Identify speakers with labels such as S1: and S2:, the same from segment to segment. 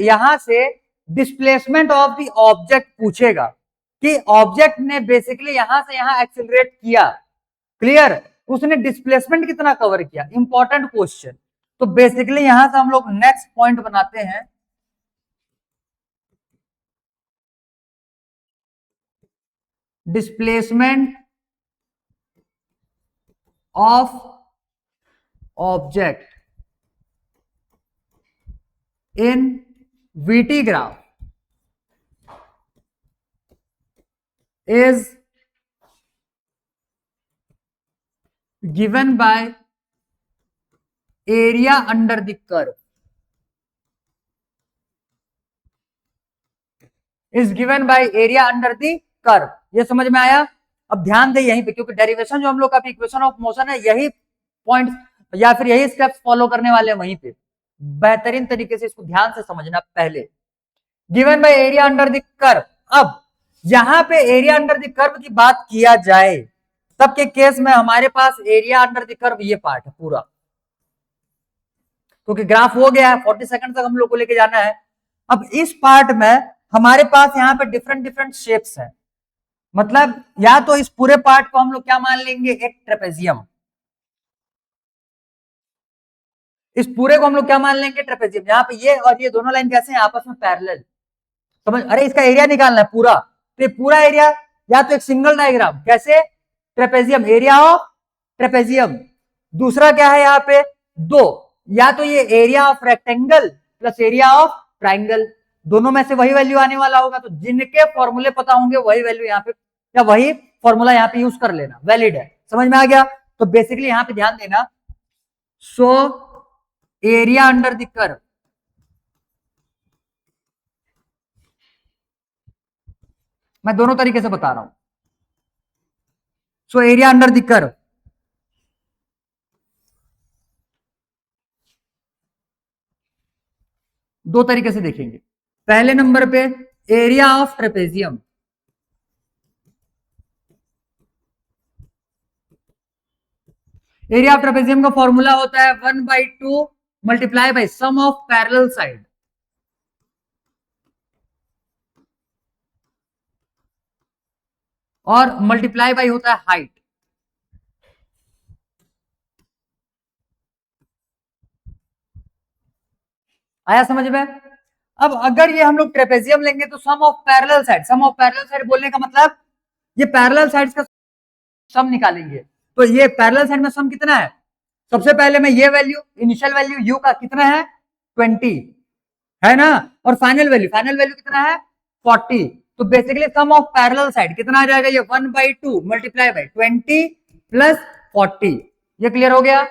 S1: यहां से displacement of the object पूछेगा कि ऑब्जेक्ट ने बेसिकली यहां से यहां एक्सेलरेट किया, क्लियर, उसने डिस्प्लेसमेंट कितना कवर किया, इंपॉर्टेंट क्वेश्चन। तो बेसिकली यहां से हम लोग नेक्स्ट पॉइंट बनाते हैं, displacement of object in VT graph is given by area under the curve, is given by area under the curve। ये समझ में आया? अब ध्यान दे यहीं पे, क्योंकि डेरिवेशन जो हम लोग का इक्वेशन ऑफ मोशन है, यही पॉइंट या फिर यही स्टेप्स फॉलो करने वाले हैं वहीं पे। बेहतरीन तरीके से इसको ध्यान से समझना। पहले given by area under the curve, अब यहां पे एरिया अंडर द कर्व की बात किया जाए तब के केस में हमारे पास एरिया अंडर द कर्व ये पार्ट है पूरा, क्योंकि ग्राफ हो गया है, 40 सेकंड तक हम लोग को लेके जाना है। अब इस पार्ट में हमारे पास यहाँ पे डिफरेंट डिफरेंट शेप्स हैं, मतलब या तो इस पूरे पार्ट को हम लोग क्या मान लेंगे, एक ट्रेपेजियम, इस पूरे को हम लोग क्या मान लेंगे, ट्रेपेजियम। यहाँ पे ये और ये दोनों लाइन कैसे हैं, आपस में पैरेलल, समझ, अरे इसका एरिया निकालना है पूरा, तो ये पूरा एरिया या तो एक सिंगल डायग्राम, कैसे, ट्रेपेजियम, एरिया ऑफ ट्रेपेजियम। दूसरा क्या है यहाँ पे, दो, या तो ये area of rectangle plus area of triangle, दोनों में से वही वैल्यू आने वाला होगा। तो जिनके फॉर्मूले पता होंगे वही वैल्यू यहाँ पे या वही फॉर्मूला यहाँ पे यूज कर लेना, वैलिड है। समझ में आ गया? तो बेसिकली यहाँ पे ध्यान देना, so area under the curve, मैं दोनों तरीके से बता रहा हूं। So area under the curve, दो तरीके से देखेंगे। पहले नंबर पे area of trapezium, area of trapezium का फॉर्मूला होता है 1/2 multiply by sum of parallel side, और मल्टीप्लाई बाई होता है हाइट। आया समझ में? अब अगर ये हम लोग ट्रेपेजियम लेंगे तो sum of parallel side, sum of parallel side बोलने का मतलब ये पैरेलल साइड्स का सम निकालेंगे। तो ये पैरेलल साइड में सम कितना है, सबसे पहले मैं ये वैल्यू, इनिशियल वैल्यू यू का कितना है 20 है ना, और फाइनल वैल्यू कितना है 40। तो basically sum of parallel side कितना आ जाएगा, ये 1/2 मल्टीप्लाई बाई 20 प्लस 40। ये क्लियर हो गया?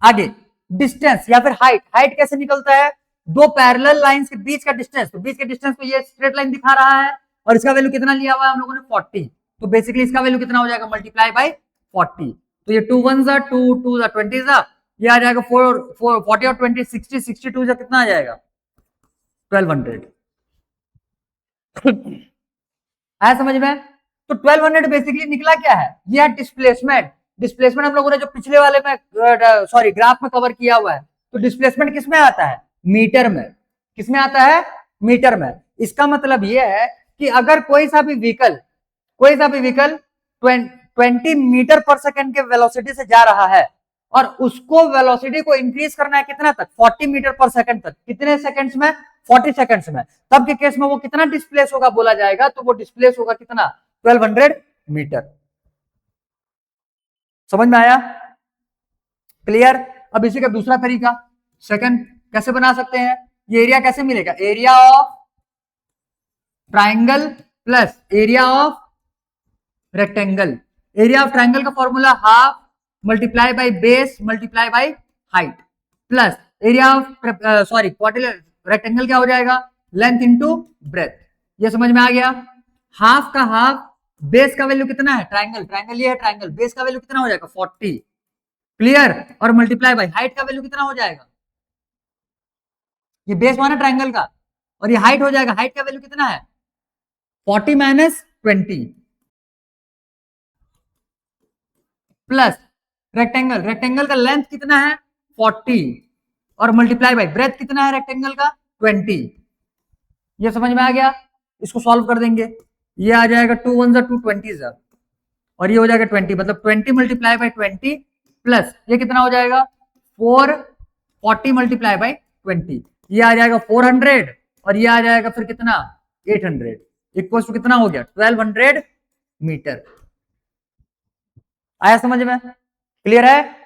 S1: आगे डिस्टेंस या फिर हाइट, हाइट कैसे निकलता है, दो पैरेलल लाइंस के बीच का डिस्टेंस, तो बीच के डिस्टेंस को ये स्ट्रेट लाइन दिखा रहा है और इसका वैल्यू कितना लिया हुआ है हम लोगों ने 40। तो बेसिकली इसका वैल्यू कितना हो जाएगा, मल्टीप्लाई बाई 40। तो ये 2 1 2 2 20, ये आ जाएगा 4 40 और 20 60, 62 जा कितना आ जाएगा 1200। आया समझ में? तो 1200 बेसिकली निकला क्या है, ये है डिस्प्लेसमेंट। डिस्प्लेसमेंट हम लोगों ने जो पिछले वाले में सॉरी ग्राफ में कवर किया हुआ है। तो डिस्प्लेसमेंट किस में आता है, मीटर में। किस में आता है, मीटर में। इसका मतलब यह है कि अगर कोई सा भी व्हीकल 20 मीटर पर सेकंड के वेलोसिटी से जा रहा है और उसको वेलोसिटी को इंक्रीज करना है कितना तक, 40 मीटर पर सेकंड तक, कितने सेकंड्स में, 40 सेकंड्स में, तब के केस में वो कितना डिस्प्लेस होगा बोला जाएगा, तो वो डिस्प्लेस होगा कितना, 1200 मीटर। समझ में आया? क्लियर? अब इसी का दूसरा तरीका, सेकंड कैसे बना सकते हैं, ये एरिया कैसे मिलेगा, area of triangle plus area of rectangle. Area of triangle का formula half multiply by base multiply by height, plus area of sorry quadrilateral rectangle क्या हो जाएगा, लेंथ इनटू ब्रेथ। ये समझ में आ गया? हाफ का हाफ, बेस का वैल्यू कितना है, ट्राइंगल ये है ट्राइंगल, बेस का वैल्यू कितना हो जाएगा 40, क्लियर, और मल्टीप्लाई बाई हाइट का वैल्यू कितना हो जाएगा, ये बेस माना ट्राइंगल का और ये हाइट हो जाएगा, हाइट का वैल्यू कितना है 40 माइनस 20, प्लस रेक्टेंगल का लेंथ कितना है 40 और मल्टीप्लाई बाई ब्रेथ कितना है रेक्टेंगल का 20। ये समझ में आ गया? इसको सॉल्व कर देंगे, ये आ जाएगा 2 1 2 20 और ये हो जाएगा 20, मतलब 20 मल्टीप्लाई बाई 20 प्लस ये कितना हो जाएगा 440 मल्टीप्लाई बाई 20, ये आ जाएगा 400 और ये आ जाएगा फिर कितना 800 इक्वल टू कितना हो गया 1200 मीटर। आया समझ में? क्लियर है?